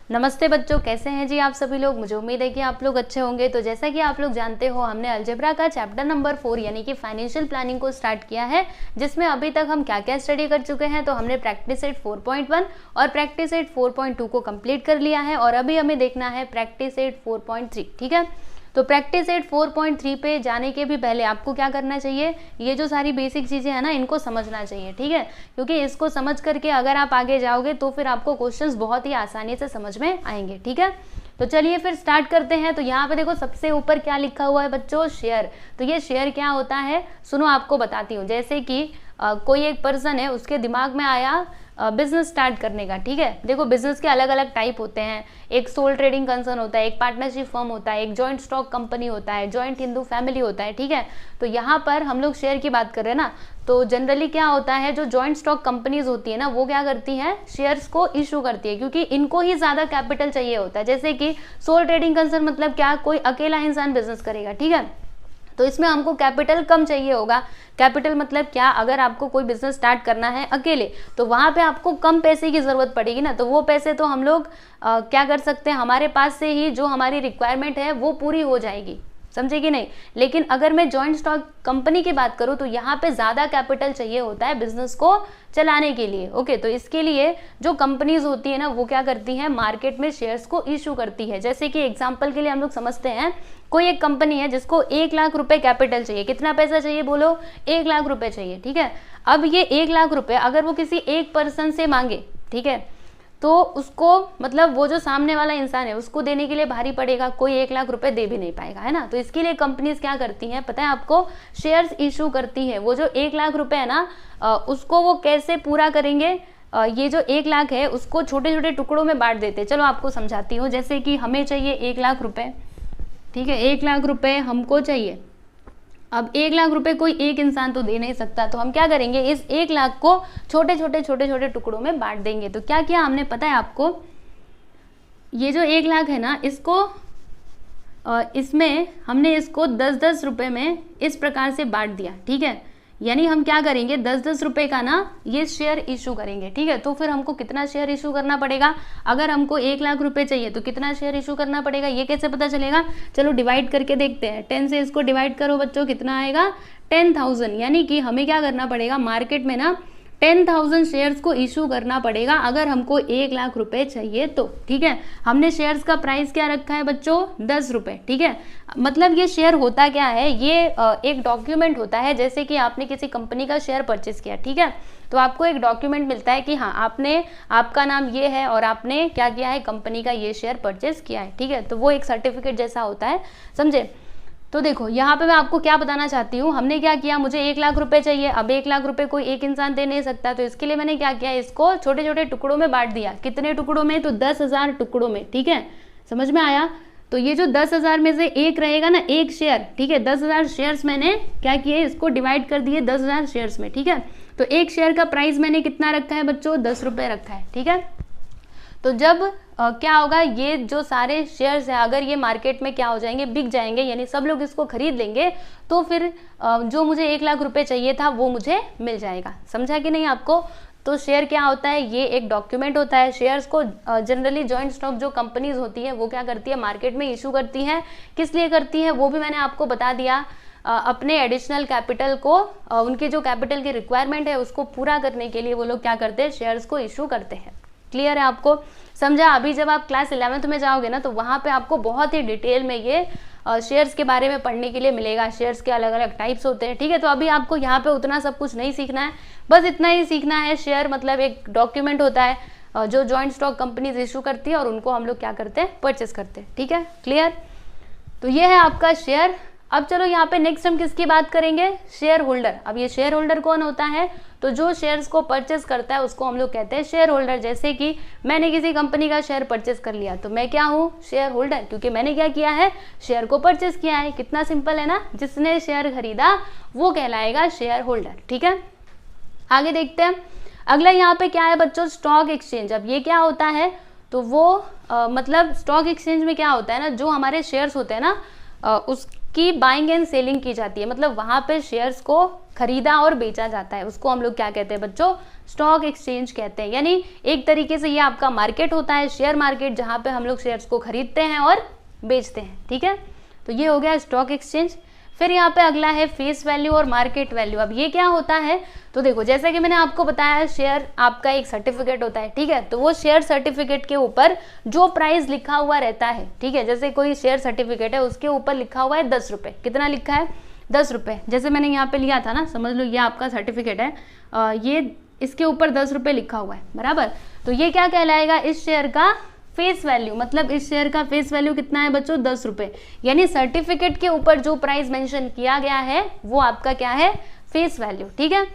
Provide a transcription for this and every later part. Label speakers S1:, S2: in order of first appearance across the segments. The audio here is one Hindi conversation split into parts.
S1: नमस्ते बच्चों, कैसे हैं जी आप सभी लोग। मुझे उम्मीद है कि आप लोग अच्छे होंगे। तो जैसा कि आप लोग जानते हो, हमने अलजेब्रा का चैप्टर नंबर 4 यानी कि फाइनेंशियल प्लानिंग को स्टार्ट किया है, जिसमें अभी तक हम क्या क्या स्टडी कर चुके हैं। तो हमने प्रैक्टिस सेट 4.1 और प्रैक्टिस सेट 4.2 को कंप्लीट कर लिया है और अभी हमें देखना है प्रैक्टिस सेट 4.3। ठीक है, तो प्रैक्टिस सेट 4.3 पे जाने के भी पहले आपको क्या करना चाहिए, ये जो सारी बेसिक चीज़ें हैं ना, इनको समझना चाहिए। ठीक है, क्योंकि इसको समझ करके अगर आप आगे जाओगे तो फिर आपको क्वेश्चंस बहुत ही आसानी से समझ में आएंगे। ठीक है, तो चलिए फिर स्टार्ट करते हैं। तो यहाँ पे देखो सबसे ऊपर क्या लिखा हुआ है बच्चों, शेयर। तो ये शेयर क्या होता है, सुनो आपको बताती हूँ। जैसे कि कोई एक पर्सन है, उसके दिमाग में आया बिजनेस स्टार्ट करने का। ठीक है, देखो बिजनेस के अलग अलग टाइप होते हैं। एक सोल ट्रेडिंग कंसर्न होता है, एक पार्टनरशिप फर्म होता है, एक जॉइंट स्टॉक कंपनी होता है, जॉइंट हिंदू फैमिली होता है। ठीक है, तो यहाँ पर हम लोग शेयर की बात कर रहे हैं ना, तो जनरली क्या होता है, जो जॉइंट स्टॉक कंपनीज होती है ना, वो क्या करती हैं, शेयर्स को इशू करती है, क्योंकि इनको ही ज्यादा कैपिटल चाहिए होता है। जैसे कि सोल ट्रेडिंग कंसर्न मतलब क्या, कोई अकेला इंसान बिजनेस करेगा। ठीक है, तो इसमें हमको कैपिटल कम चाहिए होगा। कैपिटल मतलब क्या, अगर आपको कोई बिजनेस स्टार्ट करना है अकेले, तो वहां पे आपको कम पैसे की जरूरत पड़ेगी ना। तो वो पैसे तो हम लोग क्या कर सकते हैं, हमारे पास से ही जो हमारी रिक्वायरमेंट है वो पूरी हो जाएगी, समझे कि नहीं। लेकिन अगर मैं जॉइंट स्टॉक कंपनी की बात करूं तो यहाँ पे ज्यादा कैपिटल चाहिए होता है बिजनेस को चलाने के लिए। ओके, तो इसके लिए जो कंपनीज होती है ना, वो क्या करती हैं, मार्केट में शेयर्स को इशू करती है। जैसे कि एग्जांपल के लिए हम लोग समझते हैं, कोई एक कंपनी है जिसको 1 लाख रुपए कैपिटल चाहिए। कितना पैसा चाहिए बोलो, 1 लाख रुपए चाहिए। ठीक है, अब ये 1 लाख रुपए अगर वो किसी एक पर्सन से मांगे, ठीक है, तो उसको मतलब वो जो सामने वाला इंसान है उसको देने के लिए भारी पड़ेगा, कोई 1 लाख रुपए दे भी नहीं पाएगा, है ना। तो इसके लिए कंपनीज क्या करती हैं पता है आपको, शेयर्स इशू करती है। वो जो 1 लाख रुपए है ना, उसको वो कैसे पूरा करेंगे, ये जो 1 लाख है उसको छोटे छोटे टुकड़ों में बांट देते हैं। चलो आपको समझाती हूँ। जैसे कि हमें चाहिए 1 लाख रुपए, ठीक है, 1 लाख रुपए हमको चाहिए। अब 1 लाख रुपए कोई एक इंसान तो दे नहीं सकता, तो हम क्या करेंगे, इस 1 लाख को छोटे छोटे टुकड़ों में बांट देंगे। तो क्या किया हमने पता है आपको, ये जो 1 लाख है ना, इसको इसमें हमने इसको 10-10 रुपए में इस प्रकार से बांट दिया। ठीक है, यानी हम क्या करेंगे, 10-10 रुपए का ना ये शेयर इशू करेंगे। ठीक है, तो फिर हमको कितना शेयर इशू करना पड़ेगा, अगर हमको 1 लाख रुपए चाहिए तो कितना शेयर इशू करना पड़ेगा, ये कैसे पता चलेगा। चलो डिवाइड करके देखते हैं। 10 से इसको डिवाइड करो बच्चों, कितना आएगा, 10,000। यानी कि हमें क्या करना पड़ेगा, मार्केट में ना 10,000 शेयर्स को इशू करना पड़ेगा अगर हमको 1 लाख रुपए चाहिए तो। ठीक है, हमने शेयर्स का प्राइस क्या रखा है बच्चों, 10 रुपए। ठीक है, मतलब ये शेयर होता क्या है, ये एक डॉक्यूमेंट होता है। जैसे कि आपने किसी कंपनी का शेयर परचेस किया, ठीक है, तो आपको एक डॉक्यूमेंट मिलता है कि हाँ आपने, आपका नाम ये है और आपने क्या किया है, कंपनी का ये शेयर परचेस किया है। ठीक है, तो वो एक सर्टिफिकेट जैसा होता है, समझे। तो देखो यहाँ पे मैं आपको क्या बताना चाहती हूँ, हमने क्या किया, मुझे 1 लाख रुपए चाहिए। अब 1 लाख रुपए कोई एक इंसान दे नहीं सकता, तो इसके लिए मैंने क्या किया, इसको छोटे छोटे टुकड़ों में बांट दिया। कितने टुकड़ों में, तो 10,000 टुकड़ों में। ठीक है, समझ में आया। तो ये जो 10,000 में से एक रहेगा ना, एक शेयर, ठीक है, 10,000 शेयर्स मैंने क्या किए, इसको डिवाइड कर दिए 10,000 शेयर्स में। ठीक है, तो एक शेयर का प्राइस मैंने कितना रखा है बच्चों, 10 रुपए रखा है। ठीक है, तो जब क्या होगा, ये जो सारे शेयर्स है अगर ये मार्केट में क्या हो जाएंगे, बिक जाएंगे, यानी सब लोग इसको खरीद लेंगे, तो फिर जो मुझे 1 लाख रुपए चाहिए था वो मुझे मिल जाएगा। समझा कि नहीं आपको। तो शेयर क्या होता है, ये एक डॉक्यूमेंट होता है। शेयर्स को जनरली जॉइंट स्टॉक जो कंपनीज होती है वो क्या करती है, मार्केट में इशू करती है। किस लिए करती है वो भी मैंने आपको बता दिया, अपने एडिशनल कैपिटल को, उनके जो कैपिटल की रिक्वायरमेंट है उसको पूरा करने के लिए वो लोग क्या करते हैं, शेयर्स को इशू करते हैं। क्लियर है आपको, समझा। अभी जब आप क्लास 11th में जाओगे ना, तो वहां पे आपको बहुत ही डिटेल में ये शेयर्स के बारे में पढ़ने के लिए मिलेगा। शेयर्स के अलग अलग टाइप्स होते हैं। ठीक है, तो अभी आपको यहाँ पे उतना सब कुछ नहीं सीखना है, बस इतना ही सीखना है। शेयर मतलब एक डॉक्यूमेंट होता है जो जॉइंट स्टॉक कंपनीज इशू करती है और उनको हम लोग क्या करते हैं, परचेस करते हैं। ठीक है, क्लियर। तो ये है आपका शेयर। अब चलो यहाँ पे नेक्स्ट हम किसकी बात करेंगे, शेयर होल्डर। अब ये शेयर होल्डर कौन होता है, तो जो शेयर्स को परचेस करता है उसको हम लोग कहते हैं शेयर होल्डर। जैसे कि मैंने किसी कंपनी का शेयर परचेस कर लिया, तो मैं क्या हूँ, शेयर होल्डर, क्योंकि मैंने क्या किया है, शेयर को परचेस किया है। कितना सिंपल है ना, जिसने शेयर खरीदा वो कहलाएगा शेयर होल्डर। ठीक है, आगे देखते हैं। अगला यहाँ पे क्या है बच्चों, स्टॉक एक्सचेंज। अब ये क्या होता है, तो वो मतलब स्टॉक एक्सचेंज में क्या होता है ना, जो हमारे शेयर्स होते हैं ना, की बाइंग एंड सेलिंग की जाती है, मतलब वहां पे शेयर्स को खरीदा और बेचा जाता है, उसको हम लोग क्या कहते हैं बच्चों, स्टॉक एक्सचेंज कहते हैं। यानी एक तरीके से ये आपका मार्केट होता है, शेयर मार्केट, जहां पे हम लोग शेयर्स को खरीदते हैं और बेचते हैं, ठीक है। तो ये हो गया स्टॉक एक्सचेंज। फिर यहाँ पे अगला है फेस वैल्यू और मार्केट वैल्यू। अब ये क्या होता है, तो देखो जैसे कि मैंने आपको बताया शेयर आपका एक सर्टिफिकेट होता है, ठीक है। तो वो शेयर सर्टिफिकेट के ऊपर जो प्राइस लिखा हुआ रहता है, ठीक है, जैसे कोई शेयर सर्टिफिकेट है उसके ऊपर लिखा हुआ है 10 रुपये, कितना लिखा है 10 रुपये, जैसे मैंने यहाँ पे लिया था ना, समझ लो ये आपका सर्टिफिकेट है, ये इसके ऊपर 10 रुपये लिखा हुआ है, बराबर। तो ये क्या कहलाएगा, इस शेयर का फेस वैल्यू, मतलब इस शेयर का फेस वैल्यू कितना है बच्चों 10 रुपये, यानी सर्टिफिकेट के ऊपर जो प्राइस मेंशन किया गया है वो आपका क्या है फेस वैल्यू, ठीक है।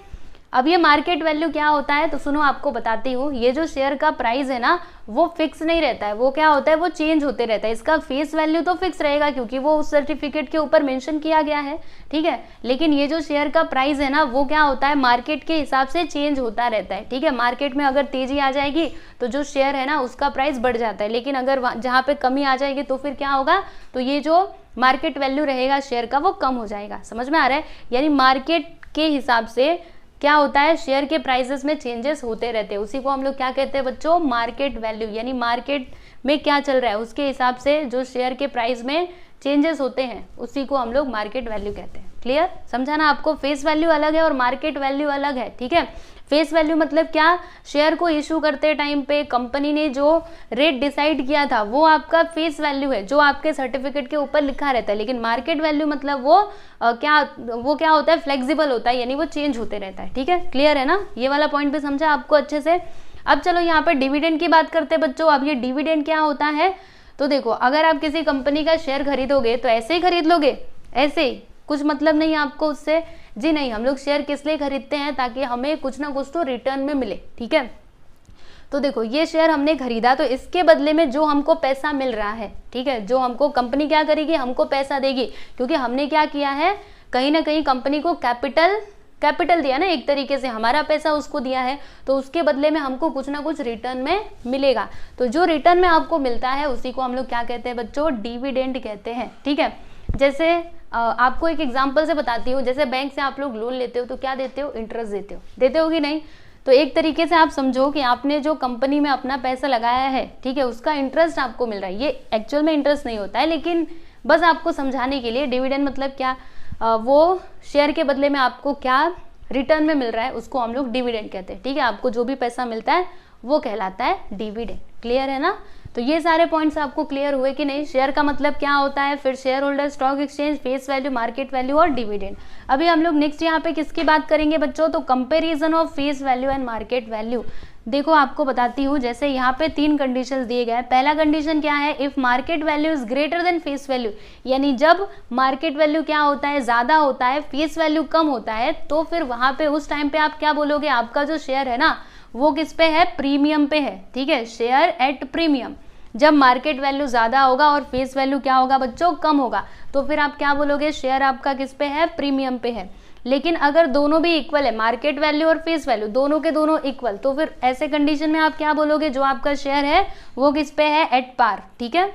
S1: अब ये मार्केट वैल्यू क्या होता है, तो सुनो आपको बताती हूँ। ये जो शेयर का प्राइस है ना वो फिक्स नहीं रहता है, वो क्या होता है वो चेंज होते रहता है। इसका फेस वैल्यू तो फिक्स रहेगा क्योंकि वो उस सर्टिफिकेट के ऊपर मेंशन किया गया है, ठीक है। लेकिन ये जो शेयर का प्राइस है ना वो क्या होता है मार्केट के हिसाब से चेंज होता रहता है, ठीक है। मार्केट में अगर तेजी आ जाएगी तो जो शेयर है ना उसका प्राइस बढ़ जाता है, लेकिन अगर जहाँ पे कमी आ जाएगी तो फिर क्या होगा, तो ये जो मार्केट वैल्यू रहेगा शेयर का वो कम हो जाएगा। समझ में आ रहा है, यानी मार्केट के हिसाब से क्या होता है शेयर के प्राइसेस में चेंजेस होते रहते हैं, उसी को हम लोग क्या कहते हैं बच्चों मार्केट वैल्यू। यानी मार्केट में क्या चल रहा है उसके हिसाब से जो शेयर के प्राइस में चेंजेस होते हैं उसी को हम लोग मार्केट वैल्यू कहते हैं। क्लियर, समझा ना आपको। फेस वैल्यू अलग है और मार्केट वैल्यू अलग है, ठीक है। फेस वैल्यू मतलब क्या, शेयर को इशू करते टाइम पे कंपनी ने जो रेट डिसाइड किया था वो आपका फेस वैल्यू है जो आपके सर्टिफिकेट के ऊपर लिखा रहता है। लेकिन मार्केट वैल्यू मतलब वो क्या होता है फ्लेक्सिबल होता है, यानी वो चेंज होते रहता है, ठीक है। क्लियर है ना, ये वाला पॉइंट भी समझा आपको अच्छे से। अब चलो यहाँ पे डिविडेंड की बात करते हैं बच्चों। अब ये डिविडेंड क्या होता है, तो देखो अगर आप किसी कंपनी का शेयर खरीदोगे तो ऐसे ही खरीद लोगे, ऐसे ही, कुछ मतलब नहीं आपको उससे, जी नहीं। हम लोग शेयर किस लिए खरीदते हैं, ताकि हमें कुछ ना कुछ तो रिटर्न में मिले, ठीक है। तो देखो ये शेयर हमने खरीदा तो इसके बदले में जो हमको पैसा मिल रहा है, ठीक है, जो हमको कंपनी क्या करेगी, हमको पैसा देगी, क्योंकि हमने क्या किया है, कहीं ना कहीं कंपनी को कैपिटल दिया ना, एक तरीके से हमारा पैसा उसको दिया है, तो उसके बदले में हमको कुछ ना कुछ रिटर्न में मिलेगा। तो जो रिटर्न में आपको मिलता है उसी को हम लोग क्या कहते हैं बच्चों, डिविडेंड कहते हैं, ठीक है। जैसे आपको एक एग्जांपल से बताती हूँ, जैसे बैंक से आप लोग लोन लेते हो तो क्या देते हो, इंटरेस्ट देते हो कि नहीं। तो एक तरीके से आप समझो कि आपने जो कंपनी में अपना पैसा लगाया है, ठीक है, उसका इंटरेस्ट आपको मिल रहा है। ये एक्चुअल में इंटरेस्ट नहीं होता है, लेकिन बस आपको समझाने के लिए, डिविडेंड मतलब क्या, वो शेयर के बदले में आपको क्या रिटर्न में मिल रहा है उसको हम लोग डिविडेंड कहते हैं, ठीक है। आपको जो भी पैसा मिलता है वो कहलाता है डिविडेंड। क्लियर है ना। तो ये सारे पॉइंट्स आपको क्लियर हुए कि नहीं, शेयर का मतलब क्या होता है, फिर share holder, stock exchange, face value, market value और डिविडेंड। अभी हम लोग नेक्स्ट यहाँ पे किसकी बात करेंगे बच्चों, तो comparison of face value and market value. देखो आपको बताती हूँ, जैसे यहाँ पे 3 कंडीशंस दिए गए हैं। पहला कंडीशन क्या है, if market value is greater than face value, यानी जब मार्केट वैल्यू क्या होता है ज्यादा होता है, फेस वैल्यू कम होता है, तो फिर वहां पे उस टाइम पे आप क्या बोलोगे, आपका जो शेयर है ना वो किस पे है, प्रीमियम पे है, ठीक है, शेयर एट प्रीमियम। जब मार्केट वैल्यू ज्यादा होगा और फेस वैल्यू क्या होगा बच्चों, कम होगा, तो फिर आप क्या बोलोगे, शेयर आपका किस पे है, प्रीमियम पे है। लेकिन अगर दोनों भी इक्वल है, मार्केट वैल्यू और फेस वैल्यू दोनों के दोनों इक्वल, तो फिर ऐसे कंडीशन में आप क्या बोलोगे, जो आपका शेयर है वो किस पे है, एट पार, ठीक है।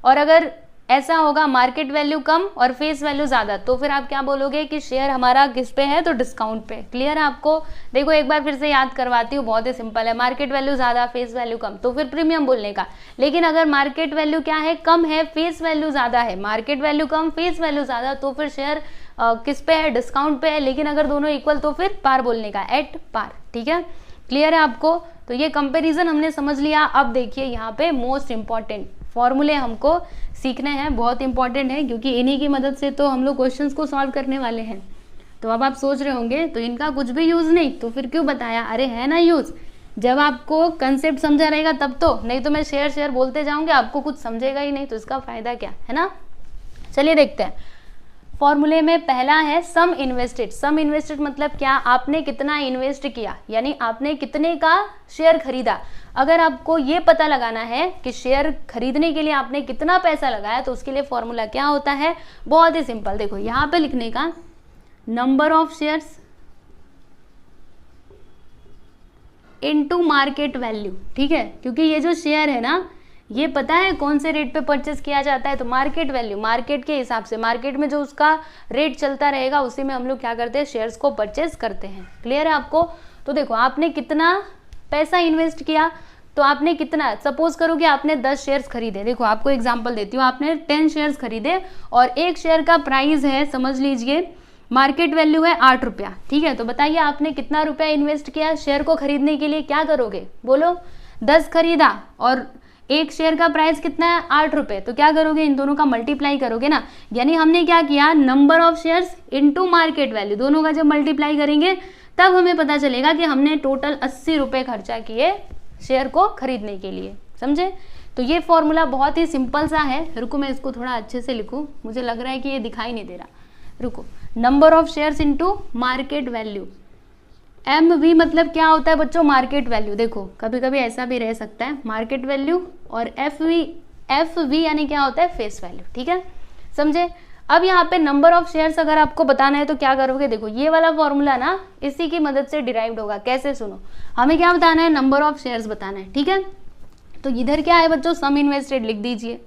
S1: और अगर ऐसा होगा मार्केट वैल्यू कम और फेस वैल्यू ज्यादा, तो फिर आप क्या बोलोगे कि शेयर हमारा किस पे है, तो डिस्काउंट पे। क्लियर है आपको। देखो एक बार फिर से याद करवाती हूँ, बहुत ही सिंपल है, मार्केट वैल्यू ज्यादा फेस वैल्यू कम, तो फिर प्रीमियम बोलने का। लेकिन अगर मार्केट वैल्यू क्या है, कम है, फेस वैल्यू ज्यादा है, मार्केट वैल्यू कम फेस वैल्यू ज्यादा, तो फिर शेयर किस पे है, डिस्काउंट पे है। लेकिन अगर दोनों इक्वल तो फिर पार बोलने का, एट पार, ठीक है। क्लियर है आपको। तो ये कंपेरिजन हमने समझ लिया। अब देखिए यहाँ पे मोस्ट इंपॉर्टेंट फॉर्मूले हमको सीखने हैं, बहुत इंपॉर्टेंट है, क्योंकि इन्हीं की मदद से तो हम लोग क्वेश्चंस को सॉल्व करने वाले हैं। तो अब आप सोच रहे होंगे तो इनका कुछ भी यूज नहीं, तो फिर क्यों बताया, अरे है ना यूज, जब आपको कंसेप्ट समझा रहेगा तब तो, नहीं तो मैं शेयर बोलते जाऊंगी, आपको कुछ समझेगा ही नहीं, तो इसका फायदा क्या है ना। चलिए देखते हैं। फॉर्मूले में पहला है सम इन्वेस्टेड। सम इन्वेस्टेड मतलब क्या, आपने कितना इन्वेस्ट किया, यानी आपने कितने का शेयर खरीदा। अगर आपको ये पता लगाना है कि शेयर खरीदने के लिए आपने कितना पैसा लगाया, तो उसके लिए फॉर्मूला क्या होता है, बहुत ही सिंपल। देखो यहाँ पे लिखने का, number of shares into market value, ठीक है। क्योंकि ये जो शेयर है ना, ये पता है कौन से रेट पे परचेस किया जाता है, तो मार्केट वैल्यू, मार्केट के हिसाब से, मार्केट में जो उसका रेट चलता रहेगा उसी में हम लोग क्या करते हैं, शेयर्स को परचेस करते हैं। क्लियर है आपको? तो देखो आपने कितना पैसा इन्वेस्ट किया, तो आपने कितना, सपोज करो कि आपने 10 शेयर्स खरीदे। देखो आपको एग्जांपल देती हूँ, आपने 10 शेयर्स खरीदे और एक शेयर का प्राइस है, समझ लीजिए मार्केट वैल्यू है 8 रुपया, ठीक है। तो बताइए आपने कितना रुपया इन्वेस्ट किया शेयर को खरीदने के लिए, क्या करोगे बोलो? 10 खरीदा और एक शेयर का प्राइस कितना है, 8 रुपये, तो क्या करोगे, इन दोनों का मल्टीप्लाई करोगे ना। यानी हमने क्या किया, number of shares into market value, दोनों का जब मल्टीप्लाई करेंगे तब हमें पता चलेगा कि हमने टोटल 80 रुपये खर्चा किए शेयर को खरीदने के लिए। समझे? तो ये फॉर्मूला बहुत ही सिंपल सा है। रुको मैं इसको थोड़ा अच्छे से लिखूं, मुझे लग रहा है कि ये दिखाई नहीं दे रहा। रुको, number of shares into market value, MV मतलब क्या होता है बच्चों, मार्केट वैल्यू। देखो कभी कभी ऐसा भी रह सकता है, मार्केट वैल्यू, और FV यानी क्या होता है, फेस वैल्यू। ठीक है, समझे? अब यहाँ पे नंबर ऑफ शेयर्स अगर आपको बताना है तो क्या करोगे, देखो ये वाला फॉर्मूला ना इसी की मदद से डिराइव्ड होगा। कैसे, सुनो, हमें क्या बताना है, नंबर ऑफ शेयर्स बताना है। ठीक है, तो इधर क्या है बच्चों, सम इन्वेस्टेड लिख दीजिए।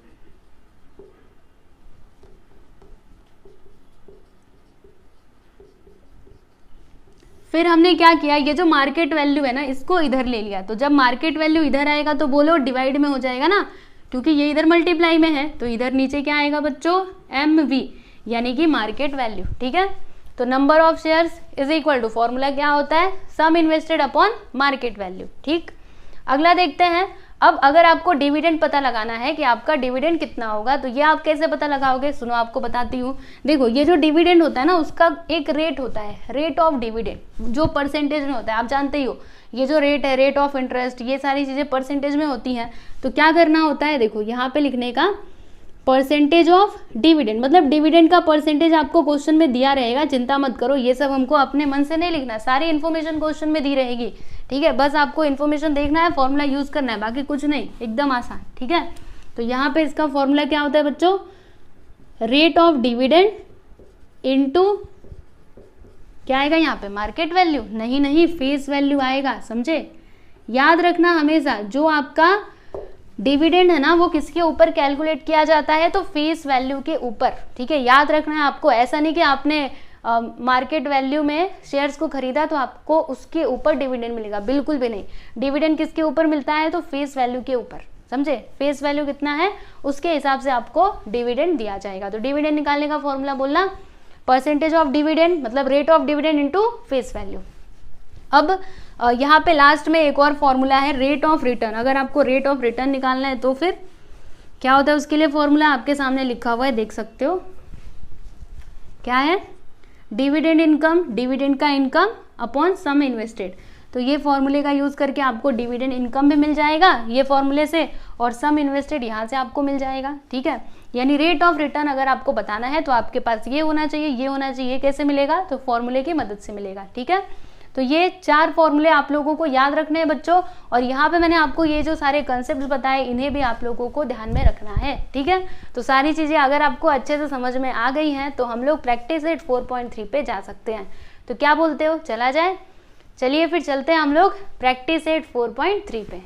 S1: फिर हमने क्या किया, ये जो मार्केट वैल्यू है ना इसको इधर ले लिया, तो जब मार्केट वैल्यू इधर आएगा तो बोलो डिवाइड में हो जाएगा ना, क्योंकि ये इधर मल्टीप्लाई में है, तो इधर नीचे क्या आएगा बच्चों, MV यानी कि मार्केट वैल्यू। ठीक है, तो number of shares is equal to, formula क्या होता है, sum invested upon market value. ठीक, अगला देखते हैं। अब अगर आपको डिविडेंड पता लगाना है कि आपका डिविडेंड कितना होगा, तो ये आप कैसे पता लगाओगे, सुनो आपको बताती हूँ। देखो ये जो डिविडेंड होता है ना उसका एक रेट होता है, रेट ऑफ डिविडेंड, जो परसेंटेज में होता है, आप जानते ही हो ये जो रेट है, रेट ऑफ इंटरेस्ट, ये सारी चीज़ें परसेंटेज में होती हैं। तो क्या करना होता है, देखो यहाँ पे लिखने का परसेंटेज ऑफ डिविडेंड, मतलब डिविडेंड का परसेंटेज आपको क्वेश्चन में दिया रहेगा, चिंता मत करो, ये सब हमको अपने मन से नहीं लिखना, सारी इन्फॉर्मेशन क्वेश्चन में दी रहेगी। ठीक है, बस आपको इन्फॉर्मेशन देखना है, फॉर्मूला यूज करना है, बाकी कुछ नहीं, एकदम आसान। ठीक है, तो यहाँ पे इसका फॉर्मूला क्या होता है बच्चों, रेट ऑफ डिविडेंड इनटू क्या आएगा यहाँ पे, मार्केट वैल्यू, नहीं फेस वैल्यू आएगा। समझे? याद रखना हमेशा जो आपका डिविडेंड है ना वो किसके ऊपर कैलकुलेट किया जाता है, तो फेस वैल्यू के ऊपर। ठीक है, याद रखना है आपको, ऐसा नहीं कि आपने मार्केट वैल्यू में शेयर्स को खरीदा तो आपको उसके ऊपर डिविडेंड मिलेगा, बिल्कुल भी नहीं। डिविडेंड किसके ऊपर मिलता है, तो फेस वैल्यू के ऊपर। समझे? फेस वैल्यू कितना है उसके हिसाब से आपको डिविडेंड दिया जाएगा। तो डिविडेंड निकालने का फॉर्मूला बोलना, परसेंटेज ऑफ डिविडेंड मतलब rate of dividend into face value. अब यहाँ पे लास्ट में एक और फॉर्मूला है, रेट ऑफ रिटर्न। अगर आपको रेट ऑफ रिटर्न निकालना है तो फिर क्या होता है, उसके लिए फॉर्मूला आपके सामने लिखा हुआ है, देख सकते हो क्या है, डिविडेंड इनकम, डिविडेंड का इनकम अपॉन सम इन्वेस्टेड। तो ये फॉर्मूले का यूज करके आपको डिविडेंड इनकम भी मिल जाएगा ये फॉर्मूले से, और सम इन्वेस्टेड यहाँ से आपको मिल जाएगा। ठीक है, यानी रेट ऑफ रिटर्न अगर आपको बताना है तो आपके पास ये होना चाहिए, ये होना चाहिए। कैसे मिलेगा, तो फॉर्मूले की मदद से मिलेगा। ठीक है, तो ये 4 फॉर्मूले आप लोगों को याद रखने हैं बच्चों, और यहाँ पे मैंने आपको ये जो सारे कंसेप्ट बताए इन्हें भी आप लोगों को ध्यान में रखना है। ठीक है, तो सारी चीज़ें अगर आपको अच्छे से समझ में आ गई हैं तो हम लोग प्रैक्टिस सेट 4.3 पे जा सकते हैं। तो क्या बोलते हो, चला जाए? चलिए फिर चलते हैं हम लोग प्रैक्टिस सेट 4.3 पे।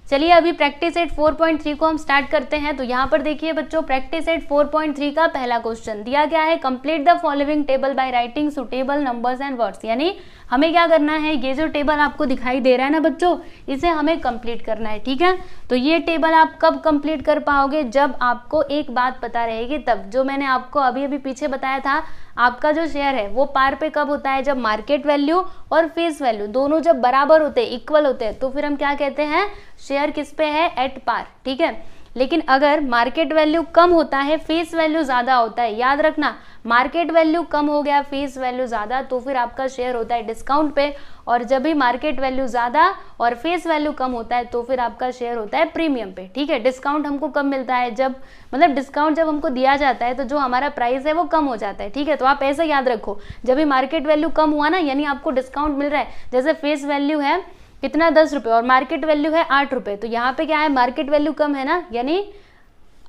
S1: चलिए अभी प्रैक्टिस सेट 4.3 को हम स्टार्ट करते हैं। तो यहाँ पर देखिए बच्चों, प्रैक्टिस सेट 4.3 का पहला क्वेश्चन दिया गया है, complete the following table by writing suitable numbers and words. यानी हमें क्या करना है, ये जो टेबल आपको दिखाई दे रहा है ना बच्चों, इसे हमें कंप्लीट करना है। ठीक है, तो ये टेबल आप कब कंप्लीट कर पाओगे, जब आपको एक बात पता रहेगी तब। जो मैंने आपको अभी अभी पीछे बताया था, आपका जो शेयर है वो पार पे कब होता है, जब मार्केट वैल्यू और फेस वैल्यू दोनों जब बराबर होते हैं, इक्वल होते हैं, तो फिर हम क्या कहते हैं, शेयर किस पे है, एट पार। ठीक है, लेकिन अगर मार्केट वैल्यू कम होता है, फेस वैल्यू ज्यादा होता है, याद रखना मार्केट वैल्यू कम हो गया, फेस वैल्यू ज्यादा, तो फिर आपका शेयर होता है डिस्काउंट पे। और जब भी मार्केट वैल्यू ज्यादा और फेस वैल्यू कम होता है तो फिर आपका शेयर होता है प्रीमियम पे। ठीक है, डिस्काउंट हमको कब मिलता है, जब मतलब डिस्काउंट जब हमको दिया जाता है तो जो हमारा प्राइस है वो कम हो जाता है। ठीक है, तो आप ऐसा याद रखो, जब भी मार्केट वैल्यू कम हुआ ना, यानी आपको डिस्काउंट मिल रहा है। जैसे फेस वैल्यू है कितना, 10 रुपये, और मार्केट वैल्यू है 8 रुपये, तो यहाँ पे क्या है, मार्केट वैल्यू कम है ना, यानी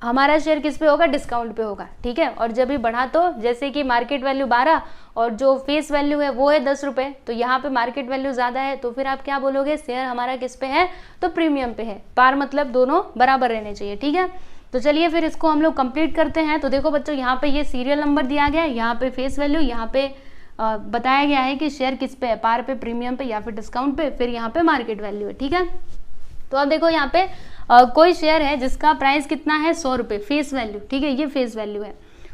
S1: हमारा शेयर किस पे होगा, डिस्काउंट पे होगा, ठीक है। और जब भी बढ़ा तो जैसे कि मार्केट वैल्यू 12 और जो फेस वैल्यू है वो है 10 रुपये, तो यहाँ पे मार्केट वैल्यू ज़्यादा है, तो फिर आप क्या बोलोगे, शेयर हमारा किस पे है, तो प्रीमियम पे है। पार मतलब दोनों बराबर रहने चाहिए, ठीक है। तो चलिए फिर इसको हम लोग कंप्लीट करते हैं। तो देखो बच्चों, यहाँ पे ये सीरियल नंबर दिया गया है, यहाँ पे फेस वैल्यू, यहाँ पे बताया गया है कि शेयर किस पे है, पार पे, प्रीमियम पे या फिर डिस्काउंट पे, फिर यहाँ पे मार्केट वैल्यू है, ठीक है। तो अब देखो यहाँ पे कोई शेयर है जिसका प्राइस कितना है, 100 रुपये, फेस वैल्यू, ठीक है, ये फेस वैल्यू है।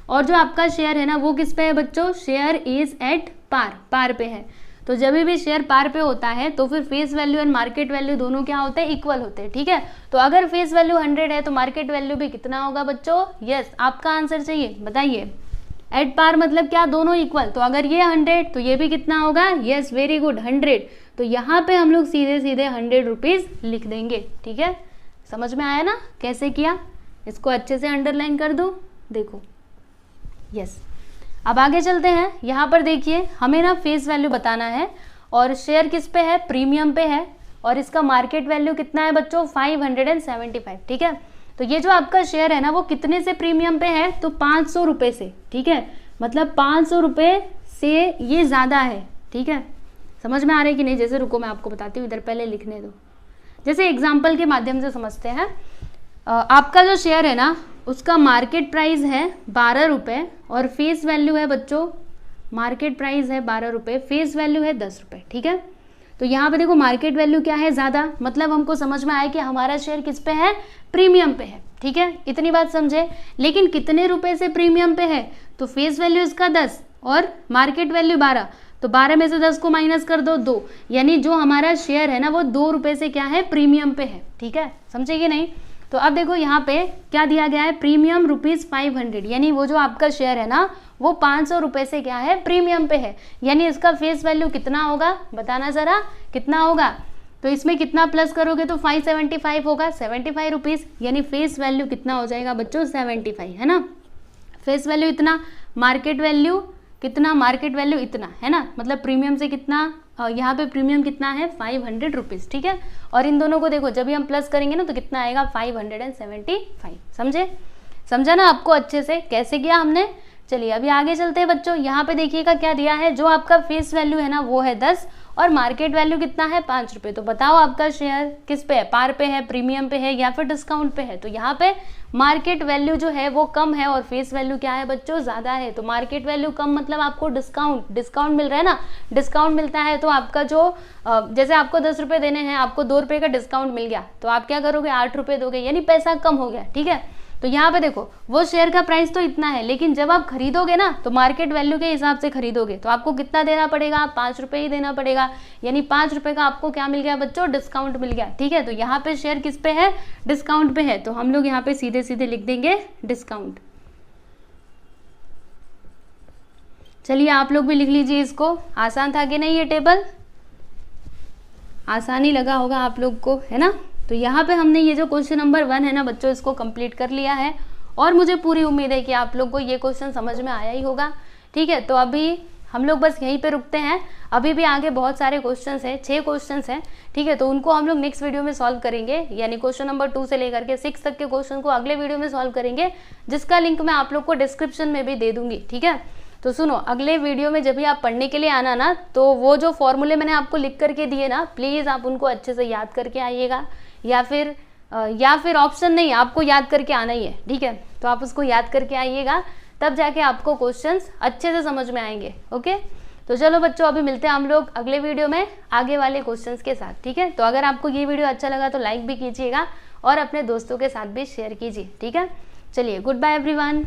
S1: और जो आपका शेयर है ना वो किस पे है बच्चों, शेयर इज एट पार, पार पे है। तो जब भी शेयर पार पे होता है तो फिर face value and market value दोनों क्या होते हैं, इक्वल होते हैं, ठीक है। तो अगर फेस वैल्यू 100 है तो मार्केट वैल्यू भी कितना होगा बच्चों, यस, आपका आंसर चाहिए, बताइए। एट पार मतलब क्या, दोनों इक्वल, तो अगर ये 100 तो ये भी कितना होगा, यस, वेरी गुड, 100। तो यहाँ पे हम लोग सीधे सीधे 100 रुपीज़ लिख देंगे, ठीक है। समझ में आया ना कैसे किया, इसको अच्छे से अंडरलाइन कर दो, देखो, यस। अब आगे चलते हैं, यहाँ पर देखिए हमें ना फेस वैल्यू बताना है और शेयर किस पे है, प्रीमियम पे है, और इसका मार्केट वैल्यू कितना है बच्चों, 575, ठीक है। तो ये जो आपका शेयर है ना वो कितने से प्रीमियम पे है, तो 500 रुपये से, ठीक है, मतलब 500 रुपये से ये ज़्यादा है, ठीक है। समझ में आ रहा है कि नहीं, जैसे रुको मैं आपको बताती हूँ, इधर पहले लिखने दो। जैसे एग्जाम्पल के माध्यम से समझते हैं, आपका जो शेयर है ना उसका मार्केट प्राइस है 12 रुपये और फेस वैल्यू है बच्चों, मार्केट प्राइस है 12 रुपये, फेस वैल्यू है 10 रुपये, ठीक है। तो यहाँ पे देखो मार्केट वैल्यू क्या है, ज़्यादा, मतलब हमको समझ में आया कि हमारा शेयर किस पे है, प्रीमियम पे है, ठीक है, इतनी बात समझे। लेकिन कितने रुपए से प्रीमियम पे है, तो फेस वैल्यू इसका 10 और मार्केट वैल्यू 12, तो 12 में से 10 को माइनस कर दो, 2, यानी जो हमारा शेयर है ना वो 2 रुपये से क्या है, प्रीमियम पे है, ठीक है, समझे कि नहीं। तो अब देखो यहाँ पे क्या दिया गया है, प्रीमियम ₹500, यानी वो जो आपका शेयर है ना वो 500 रुपये से क्या है, प्रीमियम पे है, यानी इसका फेस वैल्यू कितना होगा, बताना ज़रा कितना होगा। तो इसमें कितना प्लस करोगे तो 575 होगा, 75 रुपीज़, यानी फेस वैल्यू कितना हो जाएगा बच्चों, 75, है ना। फेस वैल्यू इतना, मार्केट वैल्यू कितना, मार्केट वैल्यू इतना, है ना, मतलब प्रीमियम से कितना, यहाँ पे प्रीमियम कितना है, 500 रुपीज़, ठीक है। और इन दोनों को देखो जब भी हम प्लस करेंगे ना तो कितना आएगा, 575, समझे, समझा ना आपको अच्छे से कैसे किया हमने। चलिए अभी आगे चलते हैं बच्चों, यहाँ पे देखिएगा क्या दिया है, जो आपका फेस वैल्यू है ना वो है 10 और मार्केट वैल्यू कितना है, 5 रुपये। तो बताओ आपका शेयर किस पे है, पार पे है, प्रीमियम पे है या फिर डिस्काउंट पे है। तो यहाँ पे मार्केट वैल्यू जो है वो कम है और फेस वैल्यू क्या है बच्चों, ज़्यादा है। तो मार्केट वैल्यू कम मतलब आपको डिस्काउंट मिल रहा है ना, डिस्काउंट मिलता है तो आपका जो जैसे आपको 10 रुपये देने हैं, आपको 2 रुपये का डिस्काउंट मिल गया तो आप क्या करोगे, 8 रुपये दोगे, यानी पैसा कम हो गया, ठीक है। तो यहाँ पे देखो वो शेयर का प्राइस तो इतना है, लेकिन जब आप खरीदोगे ना तो मार्केट वैल्यू के हिसाब से खरीदोगे तो आपको कितना देना पड़ेगा, 5 रुपये ही देना पड़ेगा, यानी 5 रुपये का आपको क्या मिल गया बच्चों, डिस्काउंट मिल गया, ठीक है। तो यहाँ पे शेयर किस पे है, डिस्काउंट पे है, तो हम लोग यहाँ पे सीधे सीधे लिख देंगे डिस्काउंट। चलिए आप लोग भी लिख लीजिए इसको, आसान था कि नहीं, ये टेबल आसानी लगा होगा आप लोग को, है ना। तो यहाँ पे हमने ये जो क्वेश्चन नंबर 1 है ना बच्चों इसको कंप्लीट कर लिया है और मुझे पूरी उम्मीद है कि आप लोग को ये क्वेश्चन समझ में आया ही होगा, ठीक है। तो अभी हम लोग बस यहीं पे रुकते हैं, अभी भी आगे बहुत सारे क्वेश्चंस हैं, 6 क्वेश्चंस हैं, ठीक है। तो उनको हम लोग नेक्स्ट वीडियो में सॉल्व करेंगे, यानी क्वेश्चन नंबर 2 से लेकर के 6 तक के क्वेश्चन को अगले वीडियो में सॉल्व करेंगे, जिसका लिंक मैं आप लोग को डिस्क्रिप्शन में भी दे दूंगी, ठीक है। तो सुनो, अगले वीडियो में जब भी आप पढ़ने के लिए आना ना तो वो जो फॉर्मूले मैंने आपको लिख करके दिए ना, प्लीज़ आप उनको अच्छे से याद करके आइएगा, या फिर ऑप्शन नहीं, आपको याद करके आना ही है, ठीक है। तो आप उसको याद करके आइएगा, तब जाके आपको क्वेश्चंस अच्छे से समझ में आएंगे, ओके। तो चलो बच्चों अभी मिलते हैं हम लोग अगले वीडियो में आगे वाले क्वेश्चंस के साथ, ठीक है। तो अगर आपको ये वीडियो अच्छा लगा तो लाइक भी कीजिएगा और अपने दोस्तों के साथ भी शेयर कीजिए, ठीक है। चलिए, गुड बाय एवरीवन।